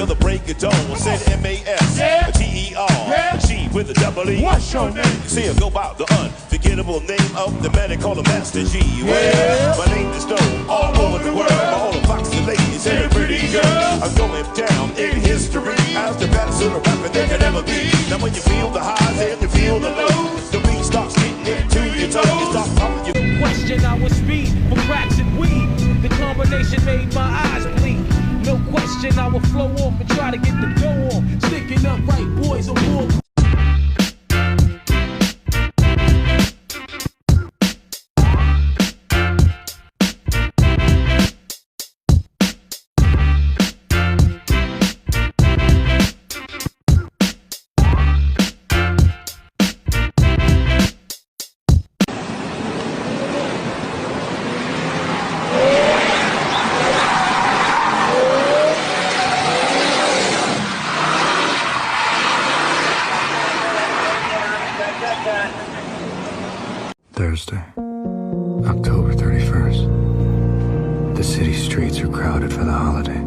till the break of dawn. Said M-A-S-T-E-R. She with a double E. What's your name? See her go by the unforgettable name of the man they call a Master G. Well, my name is known all over the world. All the foxy ladies and the pretty girls. I'm going down in history as the baddest little rapper there could ever be. Now when you feel the highs and you feel the lows, the beat starts getting into your toes. You start popping your question our speed for cracks and weed. The combination made my eyes bleed. No question I will flow off and try to get the dough on. Sticking up right boys on board. Thursday, October 31st. The city streets are crowded for the holiday.